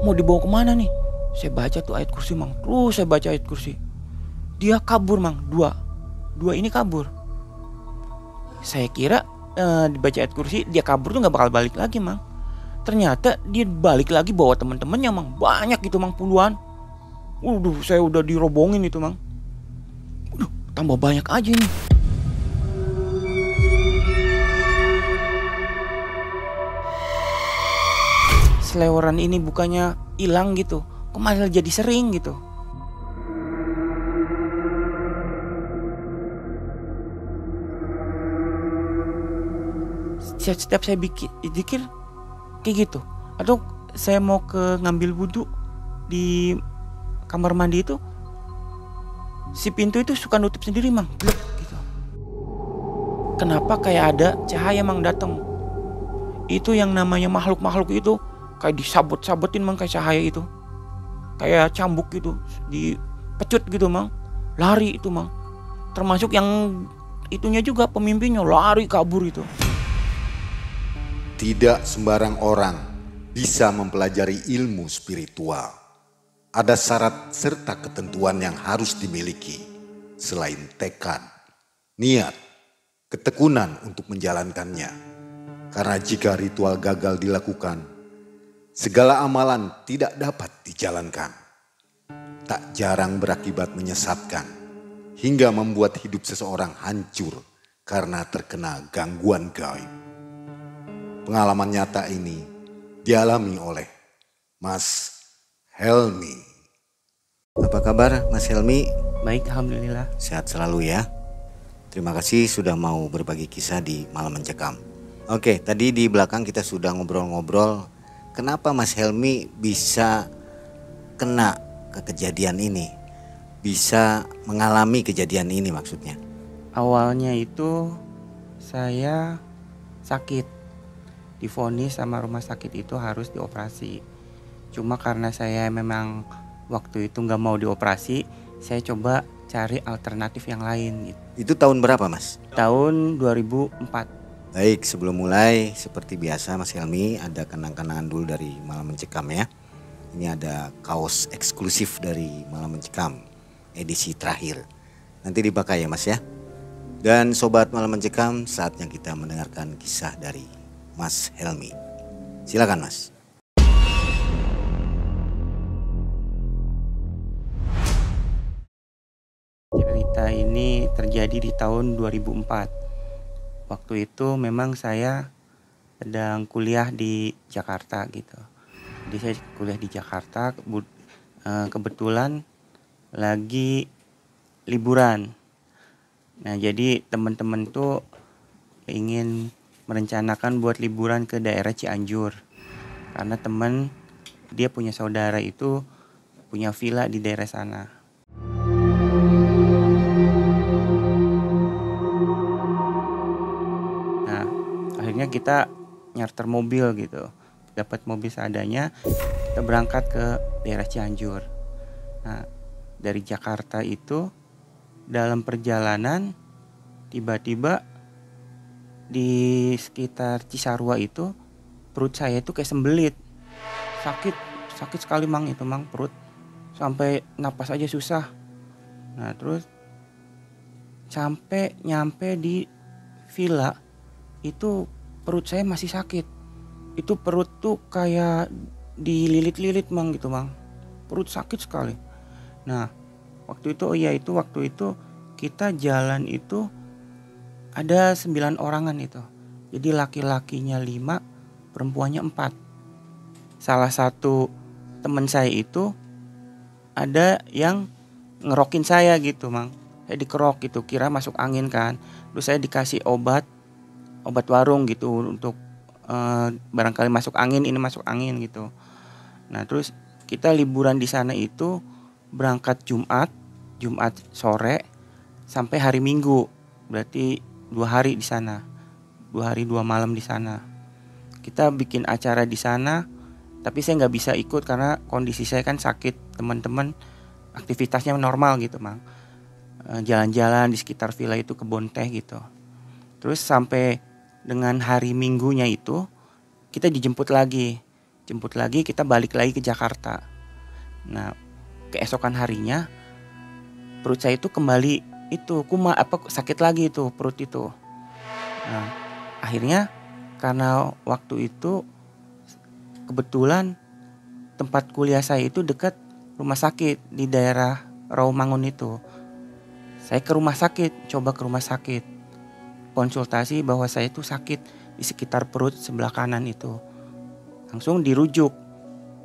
mau dibawa kemana nih? Saya baca tuh ayat kursi mang, terus saya baca ayat kursi. Dia kabur mang, dua ini kabur. Saya kira dibaca ayat kursi dia kabur tuh nggak bakal balik lagi mang. Ternyata dia balik lagi bawa teman-temannya mang, banyak gitu mang, puluhan. Saya udah dirobongin itu mang. Tambah banyak aja nih. Seleweran ini bukannya hilang gitu, kok malah jadi sering gitu. Setiap saya pikir kayak gitu. Atau saya mau ngambil wudhu di kamar mandi itu, si pintu itu suka nutup sendiri mang, blek gitu. Kenapa kayak ada cahaya mang datang? Itu yang namanya makhluk-makhluk itu kayak disabot-sabotin mang, kayak cahaya itu, kayak cambuk gitu, dipecut gitu mang, lari itu mang. Termasuk yang itunya juga, pemimpinnya lari kabur itu. Tidak sembarang orang bisa mempelajari ilmu spiritual. Ada syarat serta ketentuan yang harus dimiliki, selain tekad, niat, ketekunan untuk menjalankannya. Karena jika ritual gagal dilakukan, segala amalan tidak dapat dijalankan. Tak jarang berakibat menyesatkan, hingga membuat hidup seseorang hancur karena terkena gangguan gaib. Pengalaman nyata ini dialami oleh Mas Helmi. Apa kabar Mas Helmi? Baik, alhamdulillah. Sehat selalu ya. Terima kasih sudah mau berbagi kisah di Malam Mencekam. Oke, tadi di belakang kita sudah ngobrol-ngobrol. Kenapa Mas Helmi bisa kena ke kejadian ini? Bisa mengalami kejadian ini maksudnya? Awalnya itu saya sakit. Divonis sama rumah sakit itu harus dioperasi. Cuma karena saya memang waktu itu nggak mau dioperasi, saya coba cari alternatif yang lain gitu. Itu tahun berapa Mas? Tahun 2004. Baik, sebelum mulai seperti biasa Mas Helmi ada kenang-kenangan dulu dari Malam Mencekam ya. Ini ada kaos eksklusif dari Malam Mencekam edisi terakhir. Nanti dipakai ya Mas ya. Dan sobat Malam Mencekam, saatnya kita mendengarkan kisah dari Mas Helmi. Silakan Mas. Cerita ini terjadi di tahun 2004. Waktu itu memang saya sedang kuliah di Jakarta gitu. Jadi saya kuliah di Jakarta, kebetulan lagi liburan. Nah jadi teman-teman tuh ingin merencanakan buat liburan ke daerah Cianjur. Karena teman dia punya saudara itu punya villa di daerah sana. Nah akhirnya kita nyarter mobil gitu. Dapat mobil seadanya, kita berangkat ke daerah Cianjur. Nah dari Jakarta itu dalam perjalanan tiba-tiba di sekitar Cisarua itu perut saya itu kayak sembelit, sakit sekali mang, itu mang, perut sampai napas aja susah. Nah terus sampai nyampe di villa itu perut saya masih sakit. Itu perut tuh kayak dililit-lilit mang gitu mang, perut sakit sekali. Nah waktu itu kita jalan itu ada 9 orangan itu. Jadi laki-lakinya 5, perempuannya 4. Salah satu teman saya itu ada yang ngerokin saya gitu mang. Saya dikerok gitu, kira masuk angin kan. Terus saya dikasih obat warung gitu untuk barangkali masuk angin, ini masuk angin gitu. Nah terus kita liburan di sana itu berangkat Jumat sore sampai hari Minggu. Berarti 2 hari di sana, 2 hari 2 malam di sana. Kita bikin acara di sana, tapi saya nggak bisa ikut karena kondisi saya kan sakit. Teman-teman aktivitasnya normal gitu mang, jalan-jalan di sekitar villa itu, kebun teh gitu. Terus sampai dengan hari Minggunya itu kita dijemput lagi jemput lagi, kita balik lagi ke Jakarta. Nah, keesokan harinya perut saya itu kembali itu sakit lagi itu perut itu. Nah, akhirnya karena waktu itu kebetulan tempat kuliah saya itu dekat rumah sakit di daerah Rawamangun itu. Saya ke rumah sakit, coba ke rumah sakit, konsultasi bahwa saya itu sakit di sekitar perut sebelah kanan itu. Langsung dirujuk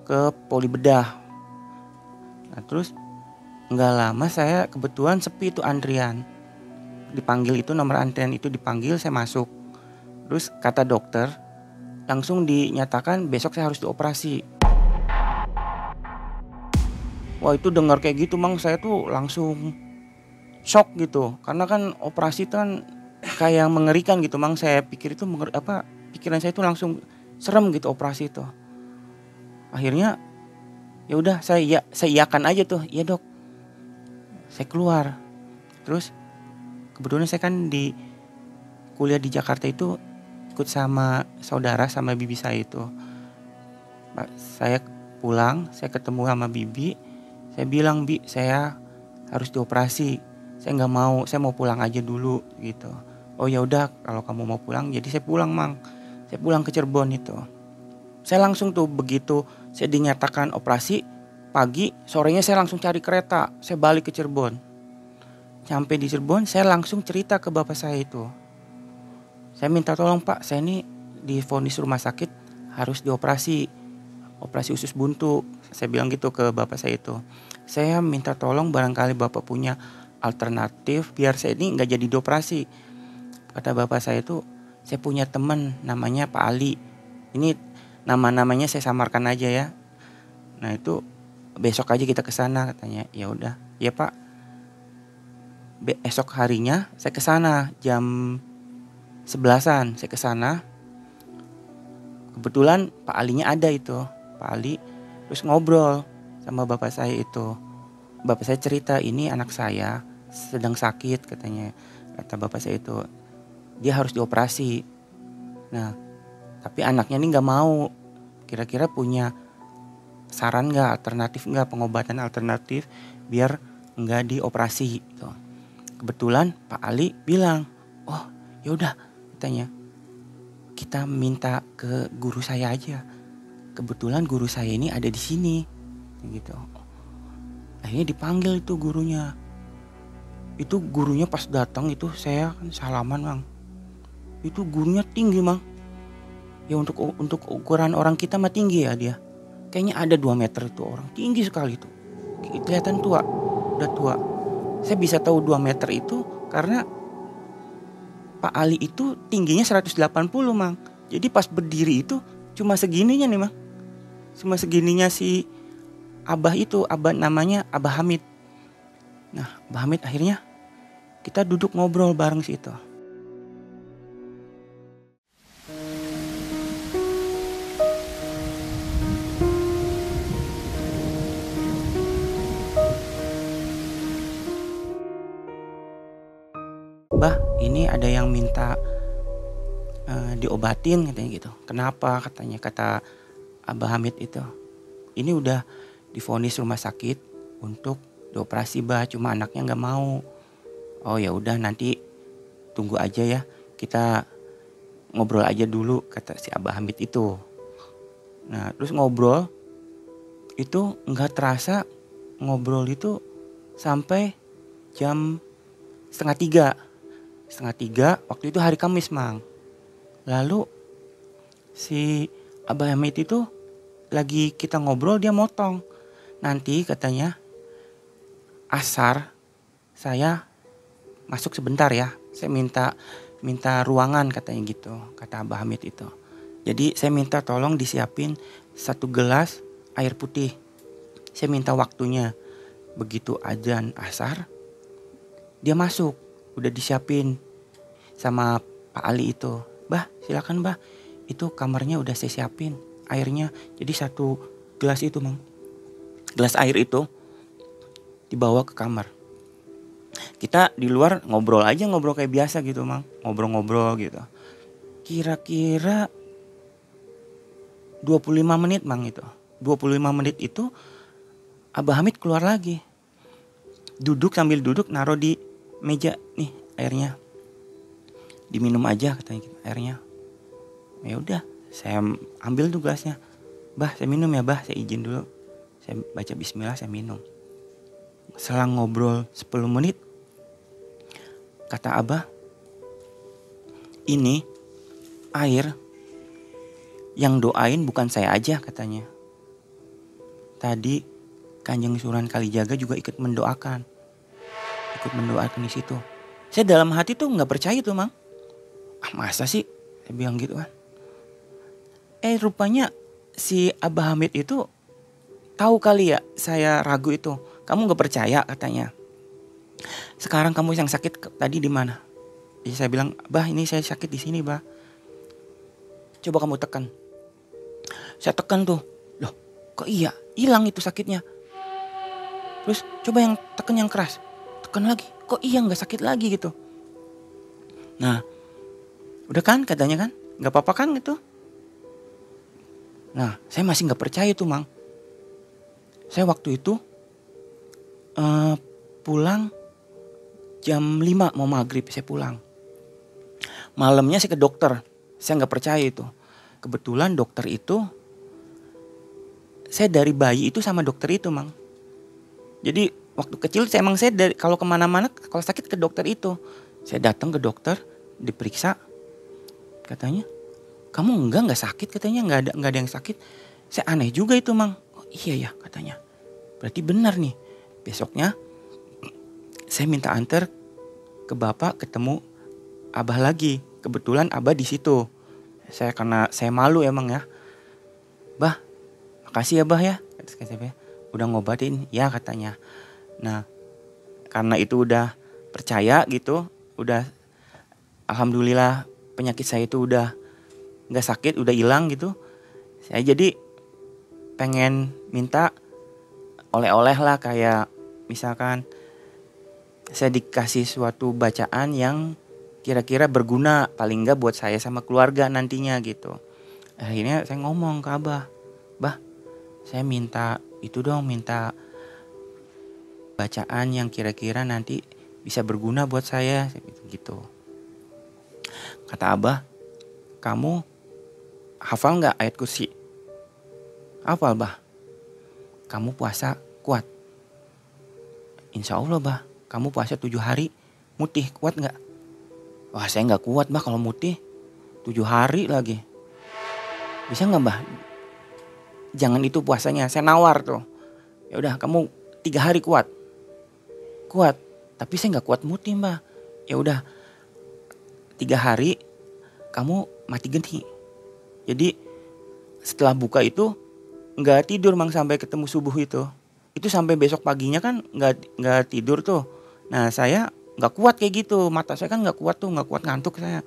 ke poli bedah. Nah, terus nggak lama saya kebetulan sepi itu antrian. Dipanggil itu nomor antrian itu dipanggil, saya masuk. Terus kata dokter langsung dinyatakan besok saya harus dioperasi. Wah, itu dengar kayak gitu Mang, saya tuh langsung shock gitu. Karena kan operasi itu kan kayak mengerikan gitu Mang. Saya pikir itu pikiran saya itu langsung serem gitu operasi itu. Akhirnya ya udah saya iakan aja tuh, iya dok. Saya keluar. Terus kebetulan saya kan di kuliah di Jakarta itu ikut sama saudara sama bibi saya itu. Saya pulang, saya ketemu sama bibi. Saya bilang, Bi, saya harus dioperasi. Saya nggak mau, saya mau pulang aja dulu gitu. Oh ya udah, kalau kamu mau pulang, jadi saya pulang Mang. Saya pulang ke Cirebon itu. Saya langsung tuh begitu saya dinyatakan operasi pagi, sorenya saya langsung cari kereta. Saya balik ke Cirebon. Sampai di Cirebon, saya langsung cerita ke bapak saya itu. Saya minta tolong Pak, saya ini divonis rumah sakit harus dioperasi. Operasi usus buntu. Saya bilang gitu ke bapak saya itu. Saya minta tolong barangkali bapak punya alternatif biar saya ini nggak jadi dioperasi. Kata bapak saya itu, saya punya teman namanya Pak Ali. Ini nama-namanya saya samarkan aja ya. Nah itu besok aja kita ke sana katanya. Ya udah, ya Pak. Esok harinya saya ke sana jam 11-an saya ke sana. Kebetulan Pak Alinya ada itu. Pak Ali terus ngobrol sama bapak saya itu. Bapak saya cerita, ini anak saya sedang sakit katanya. Kata bapak saya itu, dia harus dioperasi. Nah, tapi anaknya ini gak mau. Kira-kira punya saran gak, alternatif gak, pengobatan alternatif biar gak dioperasi gitu. Kebetulan Pak Ali bilang, oh yaudah katanya, kita minta ke guru saya aja. Kebetulan guru saya ini ada di sini, gitu. Akhirnya dipanggil itu gurunya. Itu gurunya pas datang itu saya kan salaman Mang. Itu gurunya tinggi Mang. Ya untuk ukuran orang kita mah tinggi ya dia. Kayaknya ada 2 meter itu orang, tinggi sekali itu. Kelihatan tua, udah tua. Saya bisa tahu 2 meter itu karena Pak Ali itu tingginya 180 Mang. Jadi pas berdiri itu cuma segininya nih Mang. Cuma segininya si Abah itu, Abah namanya Abah Hamid. Nah Abah Hamid akhirnya kita duduk ngobrol bareng situ. Bah, ini ada yang minta diobatin katanya gitu. Kenapa katanya, kata Abah Hamid itu. Ini udah divonis rumah sakit untuk dioperasi Bah, cuma anaknya nggak mau. Oh ya udah nanti tunggu aja ya, kita ngobrol aja dulu kata si Abah Hamid itu. Nah terus ngobrol itu nggak terasa, ngobrol itu sampai jam 2:30. 2:30 waktu itu hari Kamis Mang. Lalu si Abah Hamid itu lagi kita ngobrol dia motong. Nanti katanya asar saya masuk sebentar ya. Saya minta ruangan katanya gitu, kata Abah Hamid itu. Jadi saya minta tolong disiapin 1 gelas air putih. Saya minta waktunya. Begitu azan asar dia masuk, udah disiapin sama Pak Ali itu. Bah silakan Bah, itu kamarnya udah saya siapin airnya. Jadi 1 gelas itu Mang, gelas air itu dibawa ke kamar. Kita di luar ngobrol aja, ngobrol kayak biasa gitu Mang, ngobrol-ngobrol gitu. Kira-kira 25 menit Mang itu. 25 menit itu Abah Hamid keluar lagi. Sambil duduk naruh di meja nih airnya. Diminum aja katanya gitu, airnya. Ya udah, saya ambil tuh gelasnya. Bah, saya minum ya, Bah. Saya izin dulu. Saya baca bismillah, saya minum. Selang ngobrol 10 menit, kata Abah, ini air yang doain bukan saya aja katanya. Tadi Kanjeng Sunan Kalijaga juga ikut mendoakan di situ. Saya dalam hati tuh nggak percaya tuh Mang. Masa sih? Saya bilang gitu kan. Rupanya si Abah Hamid itu tahu kali ya saya ragu itu. Kamu nggak percaya katanya. Sekarang kamu yang sakit tadi di mana? Jadi saya bilang, Bah ini saya sakit di sini Bah. Coba kamu tekan. Saya tekan tuh. Loh kok iya hilang itu sakitnya. Terus coba yang tekan yang keras. Tekan lagi. Kok iya gak sakit lagi gitu. Nah udah kan katanya kan. Gak apa-apa kan gitu. Nah saya masih gak percaya tuh Mang. Saya waktu itu pulang jam 5 mau maghrib saya pulang. Malamnya saya ke dokter. Saya gak percaya itu. Kebetulan dokter itu, saya dari bayi itu sama dokter itu Mang. Jadi waktu kecil saya dari kalau kemana-mana kalau sakit ke dokter itu. Saya datang ke dokter, diperiksa, katanya kamu nggak sakit katanya, nggak ada yang sakit. Saya aneh juga itu Mang. Oh iya ya katanya. Berarti benar nih. Besoknya saya minta antar ke bapak ketemu Abah lagi. Kebetulan Abah di situ. Karena saya malu emang ya. Bah, makasih ya Bah ya. Udah ngobatin ya katanya. Nah karena itu udah percaya gitu. Udah alhamdulillah penyakit saya itu udah gak sakit, udah hilang gitu. Saya jadi pengen minta oleh-oleh lah, kayak misalkan saya dikasih suatu bacaan yang kira-kira berguna paling enggak buat saya sama keluarga nantinya gitu. Akhirnya saya ngomong ke Abah, Bah saya minta itu dong, minta bacaan yang kira-kira nanti bisa berguna buat saya gitu. Kata Abah, kamu hafal gak ayat kursi? Hafal Bah. Kamu puasa kuat? Insya Allah Bah. Kamu puasa 7 hari mutih kuat gak? Wah saya gak kuat Bah kalau mutih 7 hari lagi. Bisa gak Bah? Jangan itu puasanya. Saya nawar tuh. Ya udah kamu 3 hari kuat. Kuat. Tapi saya gak kuat mutih Mbak. Ya udah 3 hari kamu mati geni. Jadi setelah buka itu gak tidur Mang sampai ketemu subuh itu. Itu sampai besok paginya kan gak tidur tuh. Nah saya gak kuat kayak gitu. Mata saya kan gak kuat tuh. Gak kuat ngantuk saya.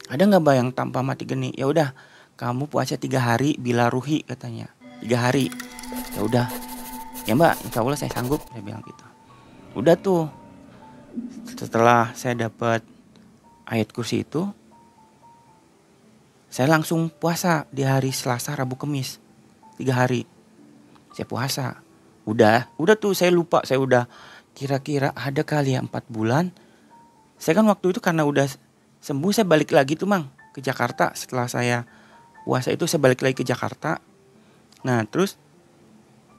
Ada gak Mbak yang tanpa mati geni? Ya udah kamu puasa 3 hari bila ruhi katanya. 3 hari. Ya udah. Ya Mbak insya Allah saya sanggup. Saya bilang gitu. Udah tuh. Setelah saya dapat ayat kursi itu. Saya langsung puasa di hari Selasa, Rabu, Kamis. 3 hari. Saya puasa. Udah tuh saya lupa. Saya udah kira-kira ada kali ya 4 bulan. Saya kan waktu itu karena udah sembuh saya balik lagi tuh Mang ke Jakarta. Setelah saya puasa itu saya balik lagi ke Jakarta. Nah terus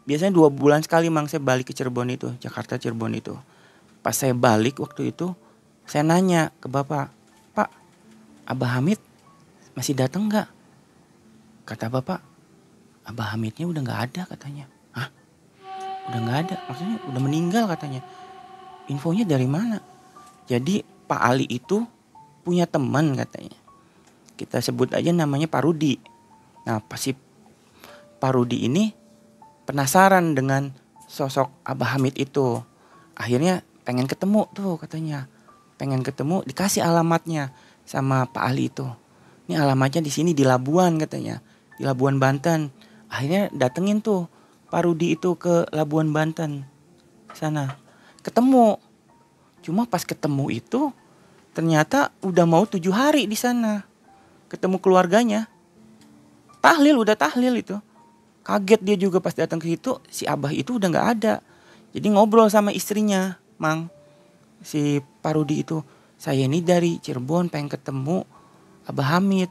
biasanya 2 bulan sekali Mang saya balik ke Cirebon itu. Jakarta Cirebon itu. Pas saya balik waktu itu saya nanya ke bapak, Pak Abah Hamid masih datang gak? Kata bapak, Abah Hamidnya udah gak ada katanya. Hah? Udah gak ada? Maksudnya udah meninggal katanya. Infonya dari mana? Jadi Pak Ali itu punya teman katanya. Kita sebut aja namanya Pak Rudi. Nah pasti Pak Rudi ini penasaran dengan sosok Abah Hamid itu. Akhirnya pengen ketemu tuh katanya. Pengen ketemu, dikasih alamatnya sama Pak Ali itu. Ini alamatnya di sini di Labuan katanya. Di Labuan Banten. Akhirnya datengin tuh Pak Rudi itu ke Labuan Banten. Sana. Ketemu. Cuma pas ketemu itu ternyata udah mau 7 hari di sana. Ketemu keluarganya. udah tahlil itu. Kaget dia juga pas datang ke situ, si Abah itu udah nggak ada. Jadi ngobrol sama istrinya, Mang, si Parudi itu. Saya ini dari Cirebon pengen ketemu Abah Hamid.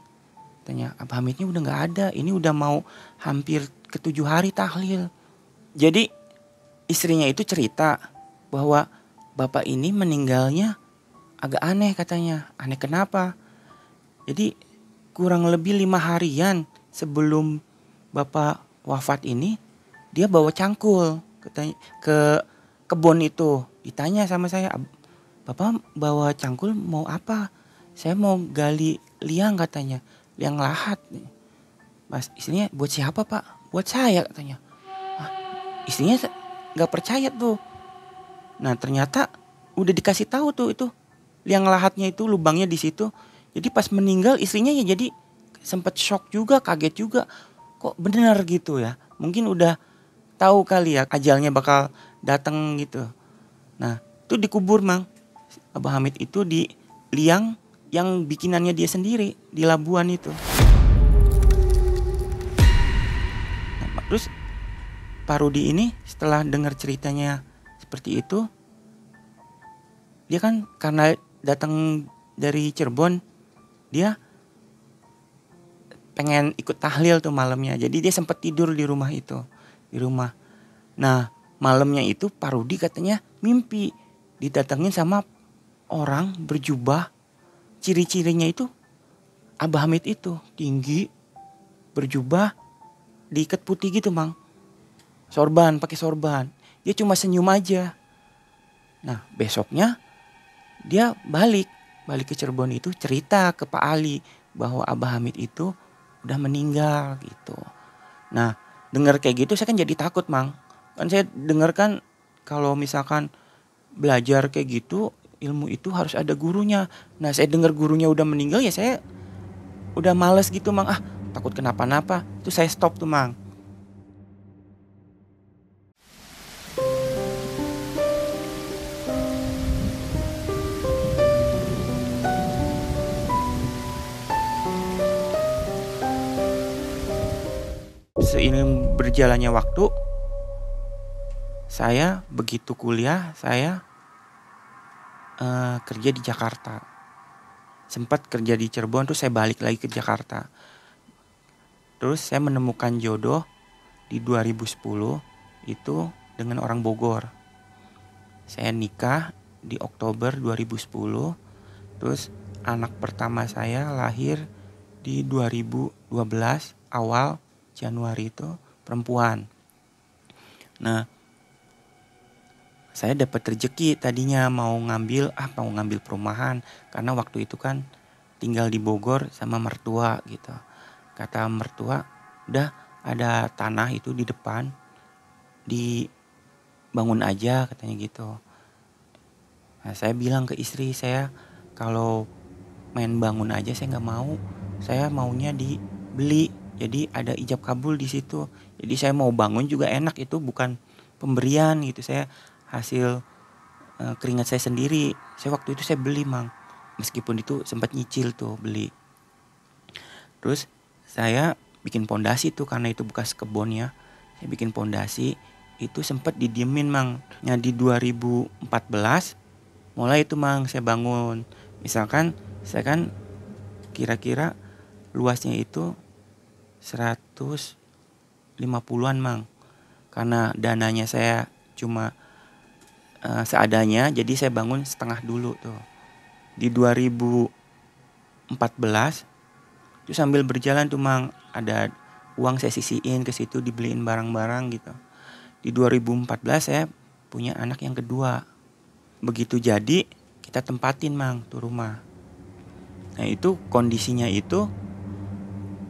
Tanya, Abah Hamidnya udah nggak ada. Ini udah mau hampir ke 7 hari tahlil. Jadi istrinya itu cerita bahwa bapak ini meninggalnya agak aneh katanya. Aneh kenapa? Jadi kurang lebih 5 harian sebelum bapak wafat ini, dia bawa cangkul katanya ke kebun itu. Ditanya sama saya, Bapak bawa cangkul mau apa? Saya mau gali liang katanya, liang lahat. Mas, istrinya buat siapa Pak? Buat saya katanya. Istrinya nggak percaya tuh. Nah ternyata udah dikasih tahu tuh itu liang lahatnya itu lubangnya di situ. Jadi pas meninggal istrinya ya jadi sempat shock juga, kaget juga. Kok benar gitu ya? Mungkin udah tahu kali ya ajalnya bakal datang gitu. Nah itu dikubur Mang. Abah Hamid itu di liang yang bikinannya dia sendiri di Labuan itu. Nah, terus Pak Rudi ini setelah dengar ceritanya seperti itu, dia kan karena datang dari Cirebon, dia pengen ikut tahlil tuh malamnya. Jadi dia sempat tidur di rumah itu, di rumah. Nah malamnya itu Pak Rudi katanya mimpi didatengin sama orang berjubah, ciri-cirinya itu Abah Hamid itu tinggi, berjubah, diikat putih gitu Mang. Sorban, pakai sorban. Dia cuma senyum aja. Nah besoknya dia balik ke Cirebon itu cerita ke Pak Ali bahwa Abah Hamid itu udah meninggal gitu. Nah dengar kayak gitu saya kan jadi takut Mang. Kan saya dengar kan kalau misalkan belajar kayak gitu ilmu itu harus ada gurunya. Nah saya dengar gurunya udah meninggal ya saya udah males gitu Mang. Takut kenapa-napa. Itu saya stop tuh Mang. Seiring berjalannya waktu, saya begitu kuliah saya kerja di Jakarta. Sempat kerja di Cirebon terus saya balik lagi ke Jakarta. Terus saya menemukan jodoh di 2010 itu dengan orang Bogor. Saya nikah di Oktober 2010. Terus anak pertama saya lahir di 2012 awal Januari itu, perempuan. Nah saya dapat rezeki tadinya mau ngambil perumahan karena waktu itu kan tinggal di Bogor sama mertua gitu. Kata mertua, udah ada tanah itu di depan, dibangun aja katanya gitu. Nah saya bilang ke istri saya, kalau main bangun aja saya nggak mau, saya maunya dibeli. Jadi ada ijab kabul di situ. Jadi saya mau bangun juga enak, itu bukan pemberian gitu. Saya hasil keringat saya sendiri. Saya waktu itu saya beli Mang. Meskipun itu sempat nyicil tuh beli. Terus saya bikin pondasi tuh karena itu bekas kebun ya. Saya bikin pondasi itu sempat didiemin Mang. Nah di 2014 mulai itu Mang saya bangun. Misalkan saya kan kira-kira luasnya itu 150-an Mang. Karena dananya saya cuma seadanya, jadi saya bangun setengah dulu tuh. Di 2014 itu sambil berjalan tuh Mang, ada uang saya sisihin ke situ dibeliin barang-barang gitu. Di 2014 saya punya anak yang kedua. Begitu jadi kita tempatin Mang tuh rumah. Nah itu kondisinya itu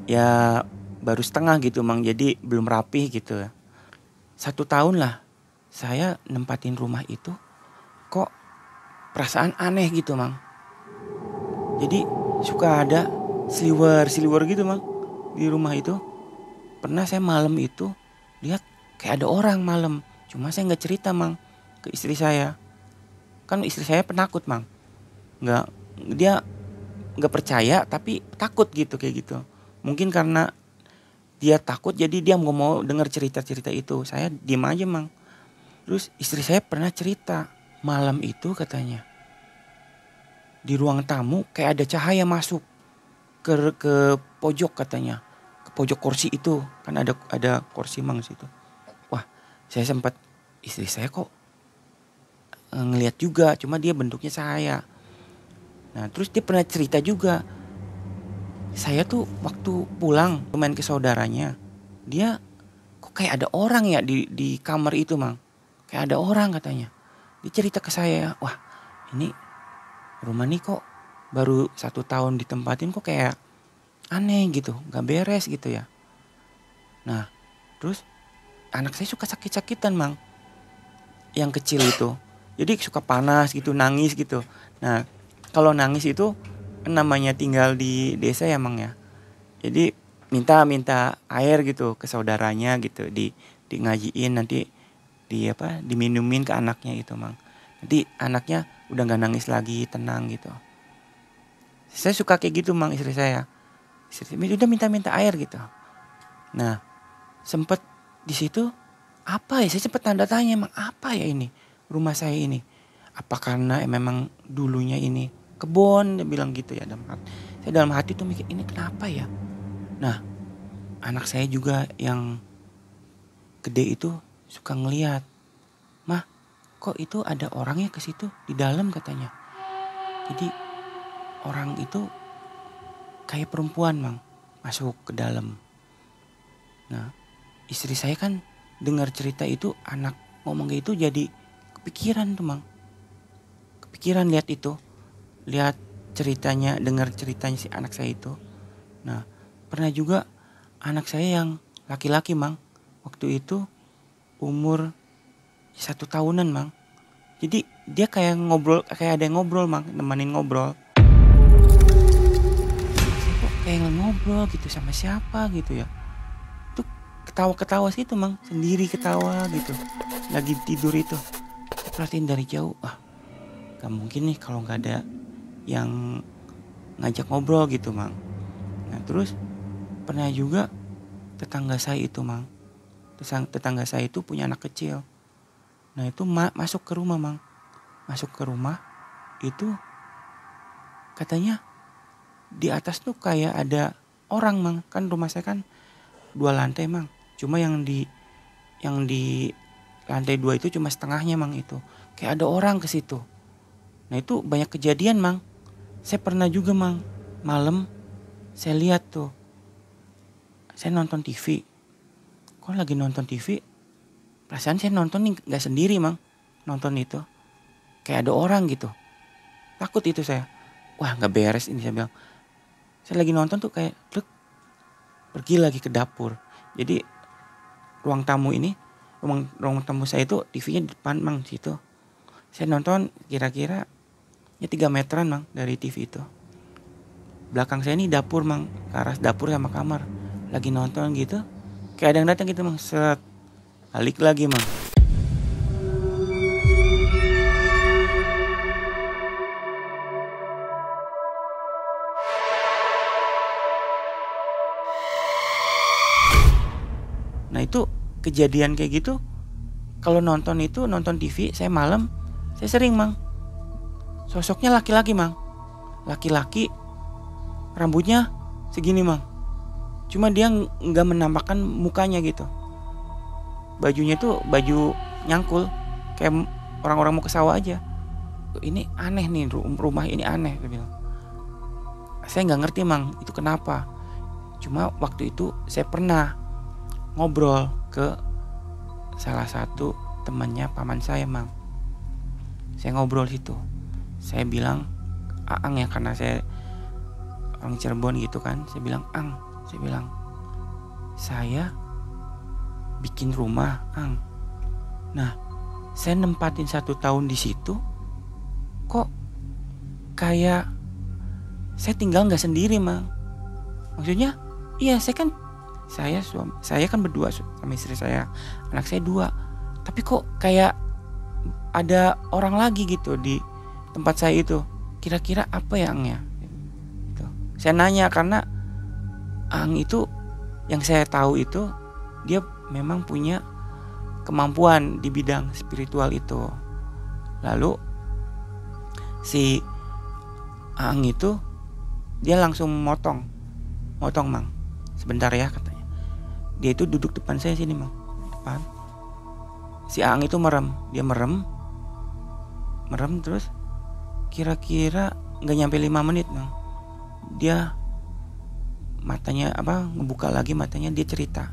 ya baru setengah gitu Mang, jadi belum rapih gitu. 1 tahun lah saya nempatin rumah itu, kok perasaan aneh gitu Mang. Jadi suka ada sliwer gitu Mang di rumah itu. Pernah saya malam itu lihat kayak ada orang malam, cuma saya nggak cerita Mang ke istri saya. Kan istri saya penakut Mang, dia nggak percaya tapi takut gitu kayak gitu. Mungkin karena dia takut, jadi dia nggak mau dengar cerita-cerita itu. Saya diem aja mang. Terus istri saya pernah cerita, malam itu katanya di ruang tamu kayak ada cahaya masuk ke pojok katanya, ke pojok kursi itu kan ada kursi mang situ. Wah, saya sempat, istri saya kok ngelihat juga, cuma dia bentuknya saya. Nah terus dia pernah cerita juga, saya tuh waktu pulang main ke saudaranya, dia kok kayak ada orang ya di kamar itu mang, kayak ada orang katanya. Dia cerita ke saya, wah ini rumah nih kok baru 1 tahun ditempatin kok kayak aneh gitu, gak beres gitu ya. Nah terus anak saya suka sakit-sakitan mang, yang kecil itu. Jadi suka panas gitu, nangis gitu. Nah kalau nangis itu namanya tinggal di desa ya mang ya. Jadi minta air gitu ke saudaranya gitu, di ngajiin, nanti diminumin ke anaknya gitu mang. Nanti anaknya udah nggak nangis lagi, tenang gitu. Saya suka kayak gitu mang, istri saya. Istri saya udah minta air gitu. Nah sempet di situ apa ya, saya sempet tanda tanya, emang apa ya ini rumah saya ini, apa karena memang dulunya ini kebun, dia bilang gitu ya. Saya dalam hati tuh mikir, ini kenapa ya. Nah anak saya juga yang gede itu suka ngelihat, mah kok itu ada orangnya ke situ di dalam katanya. Jadi orang itu kayak perempuan mang masuk ke dalam. Nah istri saya kan dengar cerita itu, anak ngomong kayak itu, jadi kepikiran tuh mang, kepikiran lihat itu, lihat ceritanya, dengar ceritanya si anak saya itu. Nah pernah juga anak saya yang laki-laki mang, waktu itu umur 1 tahunan mang. Jadi dia kayak ngobrol, kayak ada yang ngobrol mang, nemenin ngobrol. Saya kok kayak ngobrol gitu sama siapa gitu ya. Itu ketawa-ketawa situ mang, sendiri ketawa gitu, lagi tidur itu. Saya perhatiin dari jauh, gak mungkin nih kalau gak ada yang ngajak ngobrol gitu mang. Nah terus pernah juga tetangga saya itu mang, tetangga saya itu punya anak kecil. Nah itu masuk ke rumah mang, masuk ke rumah itu katanya di atas tuh kayak ada orang mang. Kan rumah saya kan 2 lantai mang, cuma yang di lantai 2 itu cuma setengahnya mang, itu kayak ada orang ke situ. Nah itu banyak kejadian mang. Saya pernah juga mang, malam saya lihat tuh, saya nonton TV, kok lagi nonton TV, perasaan saya nonton nih gak sendiri mang, nonton itu kayak ada orang gitu. Takut itu saya, wah gak beres ini, saya bilang. Saya lagi nonton tuh kayak pergi lagi ke dapur. Jadi ruang tamu ini, ruang tamu saya itu TV-nya di depan mang situ. Saya nonton kira-kira ya 3 meteran mang dari TV itu. Belakang saya ini dapur mang, ke arah dapur sama kamar. Lagi nonton gitu, kayak ada yang datang gitu mang, set, balik lagi mang. Nah itu kejadian kayak gitu, kalau nonton itu, nonton TV saya malam, saya sering mang. Sosoknya laki-laki mang, laki-laki, rambutnya segini mang, cuma dia nggak menampakkan mukanya gitu. Bajunya tuh baju nyangkul, kayak orang-orang mau ke sawah aja. Ini aneh nih, rumah ini aneh, dia bilang. Saya nggak ngerti mang itu kenapa. Cuma waktu itu saya pernah ngobrol ke salah satu temannya paman saya mang. Saya ngobrol situ, saya bilang Aang ya, karena saya orang Cirebon gitu kan. Saya bilang Ang, saya bikin rumah Ang. Nah saya nempatin 1 tahun di situ, kok kayak saya tinggal nggak sendiri mang. Maksudnya iya, saya kan berdua sama istri saya, anak saya 2, tapi kok kayak ada orang lagi gitu di tempat saya itu. Kira-kira apa ya Ang ya gitu. Saya nanya karena Ang itu Yang saya tahu itu dia memang punya kemampuan di bidang spiritual itu. Lalu si Aang itu dia langsung motong Mang, sebentar ya katanya. Dia itu duduk depan saya sini Mang, depan. Si Aang itu dia merem terus kira-kira nggak nyampe 5 menit Mang. Dia matanya ngebuka lagi matanya, dia cerita,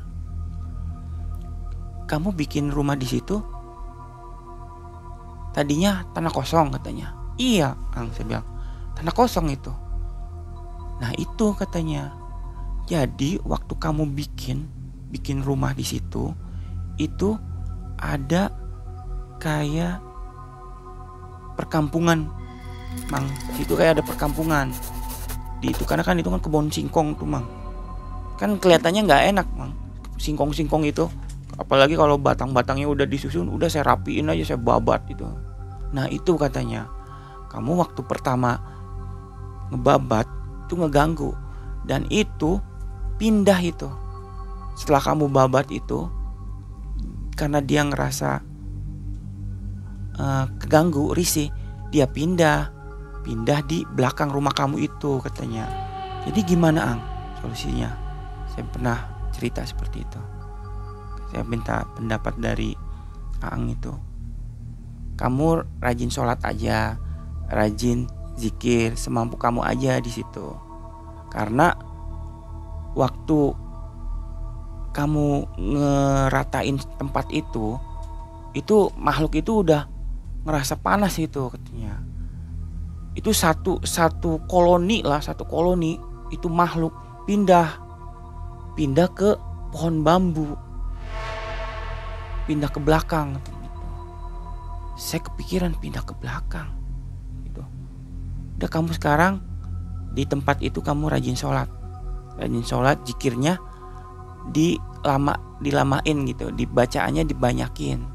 kamu bikin rumah di situ tadinya tanah kosong katanya. Iya Ang, saya bilang tanah kosong itu. Nah itu katanya, jadi waktu kamu bikin rumah di situ itu ada kayak perkampungan Mang. Situ kayak ada perkampungan di itu, karena kan itu kan kebun singkong tuh Mang. Kan kelihatannya nggak enak Mang, singkong itu. Apalagi kalau batang-batangnya udah disusun, udah saya rapiin aja, saya babat itu. Nah itu katanya, kamu waktu pertama ngebabat itu ngeganggu, dan itu pindah itu. Setelah kamu babat itu, karena dia ngerasa keganggu, risih, dia pindah di belakang rumah kamu itu katanya. Jadi gimana Ang solusinya? Saya pernah cerita seperti itu. Saya minta pendapat dari Aang itu. Kamu rajin sholat aja, rajin zikir semampu kamu aja di situ. Karena waktu kamu ngeratain tempat itu makhluk itu udah ngerasa panas itu katanya. Itu satu koloni itu makhluk pindah ke pohon bambu, pindah ke belakang gitu. Saya kepikiran pindah ke belakang gitu. Udah, kamu sekarang di tempat itu kamu rajin sholat, zikirnya dilamain gitu, dibacaannya dibanyakin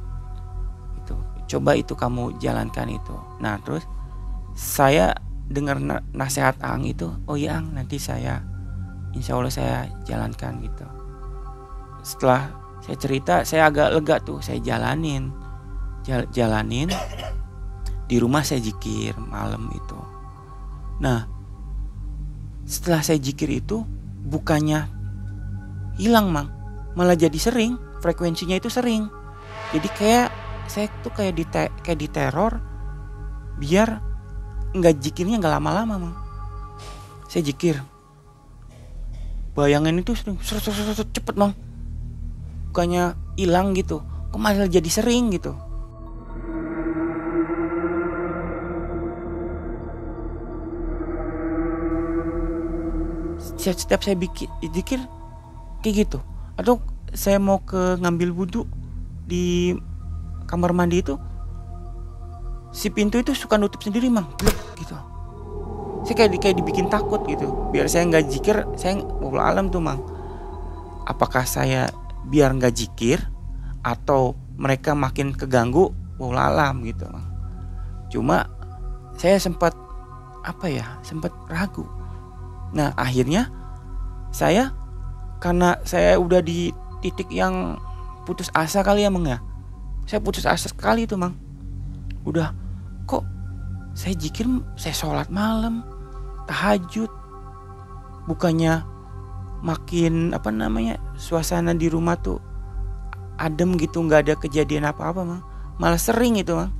gitu. Coba itu kamu jalankan itu. Nah terus saya dengar nasihat Aang itu, oh iya Aang, nanti insya Allah saya jalankan gitu. Setelah saya cerita, saya agak lega tuh, saya jalanin di rumah. Saya zikir malam itu. Nah setelah saya zikir itu bukannya hilang Mang, malah jadi sering, frekuensinya itu sering. Jadi kayak saya tuh kayak diteror biar nggak zikirnya nggak lama-lama Mang. Saya zikir, bayangan itu sering cepet Mang, bukannya hilang gitu, kok malah jadi sering gitu. Setiap saya zikir kayak gitu. Atau saya mau ngambil wudhu di kamar mandi itu, si pintu itu suka nutup sendiri Mang, blek gitu. Saya kayak dibikin takut gitu. Biar saya nggak zikir, saya wallahu alam tuh Mang. Apakah saya biar nggak zikir atau mereka makin keganggu, wallahu alam gitu Mang. Cuma saya sempat ragu. Nah akhirnya karena saya udah di titik yang putus asa kali ya Mang ya. Saya putus asa sekali itu Mang. Udah, kok saya zikir, saya sholat malam, tahajud, bukannya makin suasana di rumah tuh adem gitu, nggak ada kejadian apa-apa Mang, malah sering itu Mang.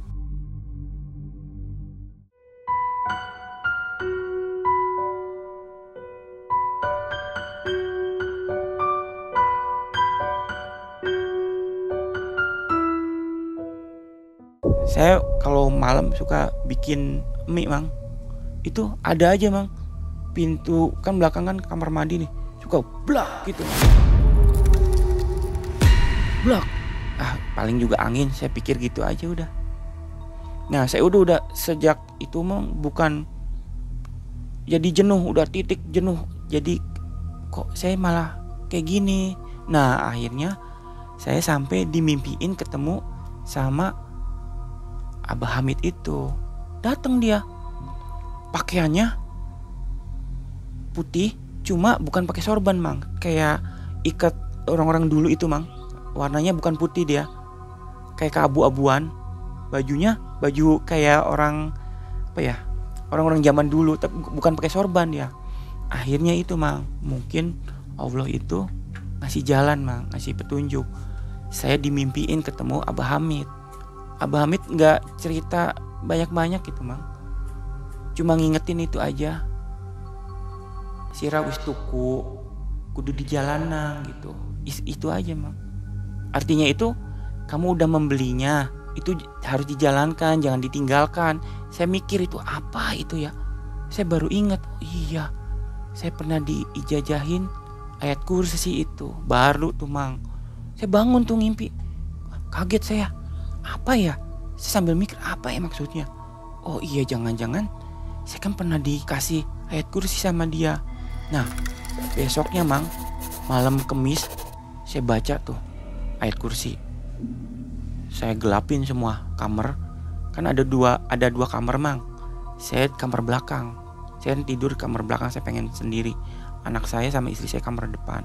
Saya kalau malam suka bikin mie Mang, itu ada aja Mang, pintu kan belakang kan kamar mandi nih, suka blak gitu, blak. Paling juga angin, saya pikir gitu aja udah. Nah saya udah sejak itu Mang, bukan jadi jenuh, udah titik jenuh, jadi kok saya malah kayak gini. Nah akhirnya saya sampai dimimpiin ketemu sama Abah Hamid itu. Datang dia, pakaiannya putih, cuma bukan pakai sorban Mang, kayak ikat orang-orang dulu itu mang. Warnanya bukan putih dia, kayak keabu-abuan. Bajunya baju kayak orang apa ya, orang-orang zaman dulu, tapi bukan pakai sorban dia. Akhirnya itu mang, mungkin Allah itu ngasih jalan mang, ngasih petunjuk. Saya dimimpiin ketemu Abah Hamid. Abah Hamid nggak cerita banyak-banyak gitu mang, cuma ngingetin itu aja. Sira wis tuku kudu di jalanan gitu. Itu aja mang. Artinya itu kamu udah membelinya, itu harus dijalankan, jangan ditinggalkan. Saya mikir itu apa itu ya. Saya baru ingat, oh iya, saya pernah diijajahin ayat kursi itu. Baru tuh mang, saya bangun tuh ngimpi. Kaget saya, apa ya? Saya sambil mikir apa ya maksudnya. Oh iya, jangan-jangan saya kan pernah dikasih ayat kursi sama dia. Nah besoknya mang, malam Kemis, saya baca tuh ayat kursi. Saya gelapin semua kamar, kan ada dua kamar mang. Saya kamar belakang, saya tidur kamar belakang, saya pengen sendiri. Anak saya sama istri saya kamar depan,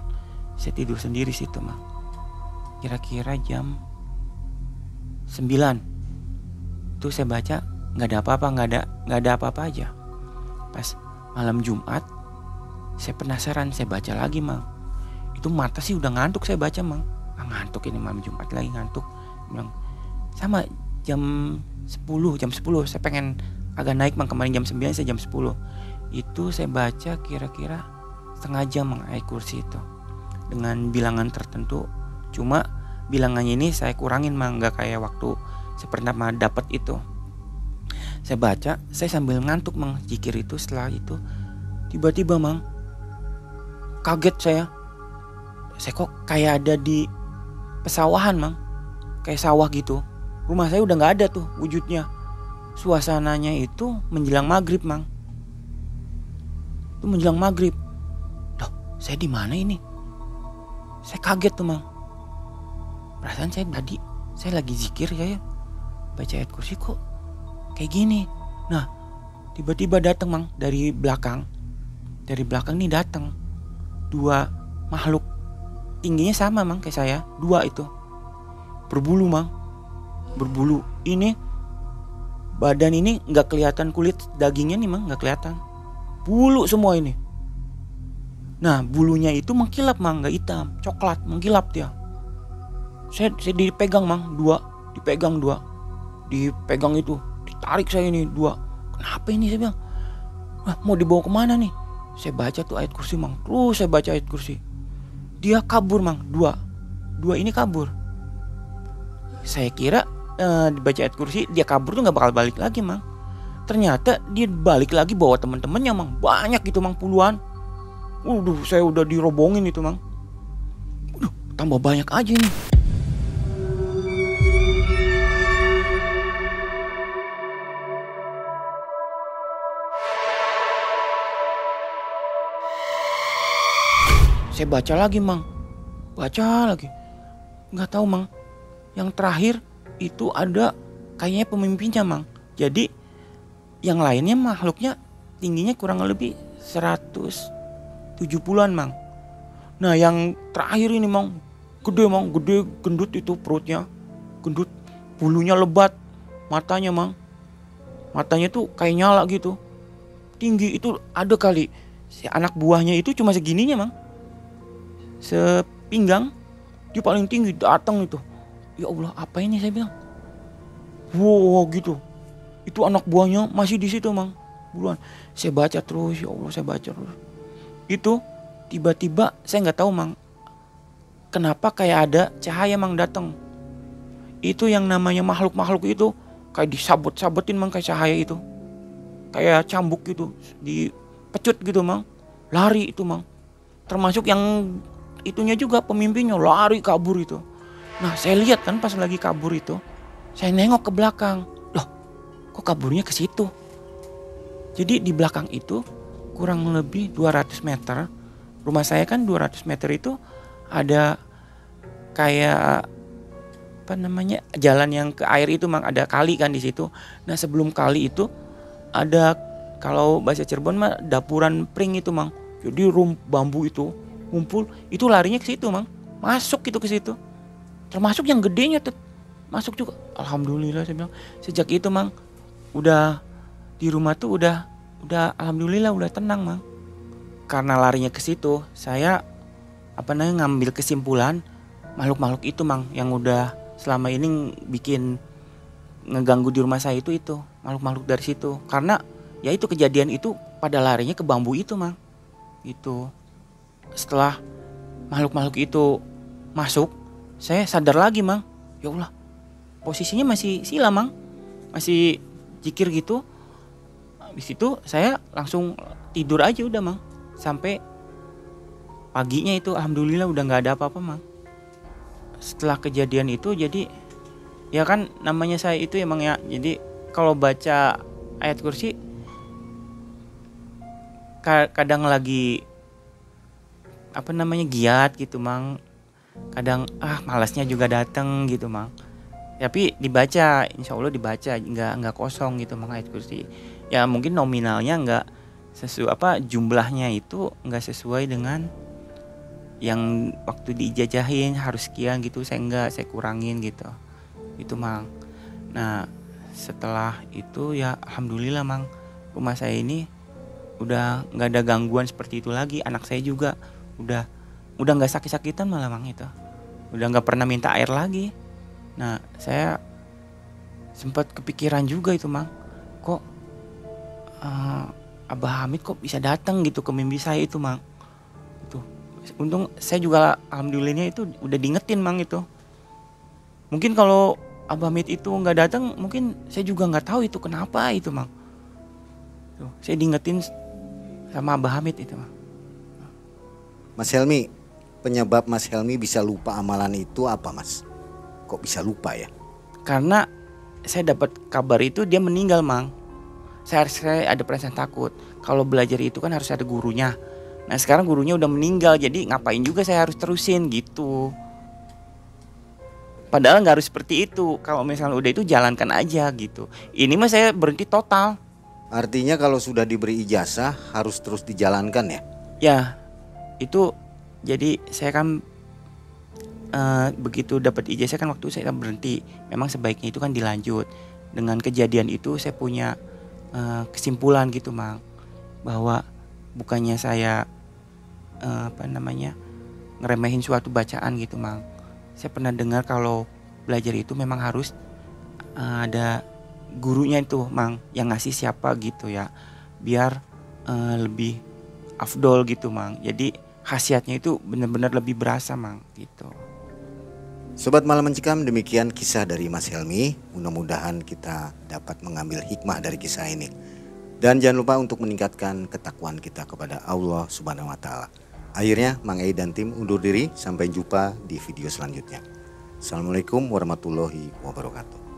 saya tidur sendiri situ mang. Kira-kira jam 9 tuh saya baca, nggak ada apa-apa, nggak ada apa-apa aja. Pas malam Jumat, saya penasaran, saya baca lagi mang. Itu mata sih udah ngantuk, saya baca mang. Ngantuk ini malam Jumat lagi ngantuk. Bilang sama jam 10 saya pengen agak naik mang. Kemarin jam 9, saya jam 10. Itu saya baca kira-kira setengah jam mang ayat kursi itu, dengan bilangan tertentu. Cuma bilangannya ini saya kurangin mang, nggak kayak waktu saya pernah dapat itu. Saya baca, saya sambil ngantuk mang, zikir itu. Setelah itu tiba-tiba mang, kaget saya kok kayak ada di pesawahan mang, kayak sawah gitu. Rumah saya udah nggak ada tuh wujudnya. Suasananya itu menjelang maghrib mang. Itu menjelang maghrib. Loh, saya di mana ini? Saya kaget tuh mang. Perasaan saya lagi zikir, saya baca ayat kursi kok kayak gini. Nah tiba-tiba datang mang dari belakang nih datang 2 makhluk. Tingginya sama mang kayak saya, 2 itu. Berbulu mang, berbulu. Ini badan ini nggak kelihatan kulit dagingnya nih mang, nggak kelihatan. Bulu semua ini. Nah bulunya itu mengkilap mang, nggak hitam, coklat, mengkilap dia. Saya dipegang mang, 2, dipegang itu, ditarik saya ini 2. Kenapa ini saya bilang? Mau dibawa kemana nih? Saya baca tuh ayat kursi mang, terus saya baca ayat kursi. Dia kabur mang, 2 ini kabur. Saya kira dibaca ayat kursi dia kabur tuh nggak bakal balik lagi mang. Ternyata dia balik lagi bawa teman-temannya mang, banyak gitu mang, puluhan. Saya udah dirobongin itu mang. Tambah banyak aja nih. Saya baca lagi mang, nggak tahu mang. Yang terakhir itu ada kayaknya pemimpinnya mang. Jadi yang lainnya makhluknya tingginya kurang lebih 170-an mang. Nah yang terakhir ini mang, gede gendut itu perutnya, gendut, bulunya lebat, matanya mang, matanya tuh kayak nyala gitu, tinggi. Itu ada kali si anak buahnya itu cuma segininya mang, sepinggang. Dia paling tinggi datang itu. Ya Allah, apa ini saya bilang. Wow gitu. Itu anak buahnya masih di situ mang. Buruan. Saya baca terus, ya Allah, saya baca terus. Itu tiba-tiba saya nggak tahu mang, kenapa kayak ada cahaya mang datang. Itu yang namanya makhluk-makhluk itu kayak disabet-sabetin mang, kayak cahaya itu. Kayak cambuk gitu, dipecut gitu mang. Lari itu mang. Termasuk yang itunya juga, pemimpinnya lari kabur itu. Nah saya lihat kan pas lagi kabur itu, saya nengok ke belakang. Loh, kok kaburnya ke situ? Jadi di belakang itu kurang lebih 200 meter. Rumah saya kan 200 meter itu ada kayak apa namanya, jalan yang ke air itu mang, ada kali kan di situ. Nah sebelum kali itu ada, kalau bahasa Cirebon mah dapuran pring itu mang. Jadi bambu itu ngumpul, itu larinya ke situ mang, masuk gitu ke situ, termasuk yang gedenya masuk juga. Alhamdulillah saya bilang, sejak itu mang udah di rumah tuh udah alhamdulillah udah tenang mang. Karena larinya ke situ, saya ngambil kesimpulan makhluk-makhluk itu mang yang udah selama ini bikin ngeganggu di rumah saya itu makhluk-makhluk dari situ. Karena ya itu kejadian itu pada larinya ke bambu itu mang. Itu setelah makhluk-makhluk itu masuk, saya sadar lagi mang. Ya Allah, posisinya masih sila mang, masih zikir gitu. Habis itu saya langsung tidur aja udah mang, sampai paginya itu alhamdulillah udah nggak ada apa-apa mang. Setelah kejadian itu jadi ya kan namanya saya itu emang ya, jadi kalau baca ayat kursi kadang lagi giat gitu mang, kadang malasnya juga datang gitu mang, tapi dibaca, insya Allah dibaca, nggak kosong gitu mang ayat kursi. Ya mungkin nominalnya nggak sesuai, jumlahnya itu nggak sesuai dengan yang waktu diijajahin harus sekian gitu, saya kurangin gitu itu mang. Nah setelah itu ya alhamdulillah mang, rumah saya ini udah nggak ada gangguan seperti itu lagi. Anak saya juga udah nggak sakit-sakitan malah mang, itu udah nggak pernah minta air lagi. Nah saya sempat kepikiran juga itu mang, kok Abah Hamid kok bisa datang gitu ke mimpi saya itu mang. Untung saya juga alhamdulillahnya itu udah diingetin mang itu. Mungkin kalau Abah Hamid itu nggak datang, mungkin saya juga nggak tahu itu kenapa itu mang. Tuh, saya diingetin sama Abah Hamid itu mang. Mas Helmi, penyebab Mas Helmi bisa lupa amalan itu apa mas? Kok bisa lupa ya? Karena saya dapat kabar itu dia meninggal mang. Saya ada perasaan takut. Kalau belajar itu kan harus ada gurunya. Nah sekarang gurunya udah meninggal, jadi ngapain juga saya harus terusin gitu. Padahal nggak harus seperti itu. Kalau misalnya udah itu jalankan aja gitu. Ini mah saya berhenti total. Artinya kalau sudah diberi ijazah harus terus dijalankan ya? Ya itu jadi saya kan begitu dapat ijazah kan waktu saya berhenti. Memang sebaiknya itu kan dilanjut. Dengan kejadian itu saya punya kesimpulan gitu mang, bahwa bukannya saya ngeremehin suatu bacaan gitu mang. Saya pernah dengar kalau belajar itu memang harus ada gurunya itu mang, yang ngasih siapa gitu ya, biar lebih afdol gitu mang. Jadi khasiatnya itu benar-benar lebih berasa mang gitu. Sobat Malam Mencekam, demikian kisah dari Mas Helmi. Mudah-mudahan kita dapat mengambil hikmah dari kisah ini. Dan jangan lupa untuk meningkatkan ketakwaan kita kepada Allah Subhanahu wa Ta'ala. Akhirnya Mang Ei dan tim undur diri, sampai jumpa di video selanjutnya. Assalamualaikum warahmatullahi wabarakatuh.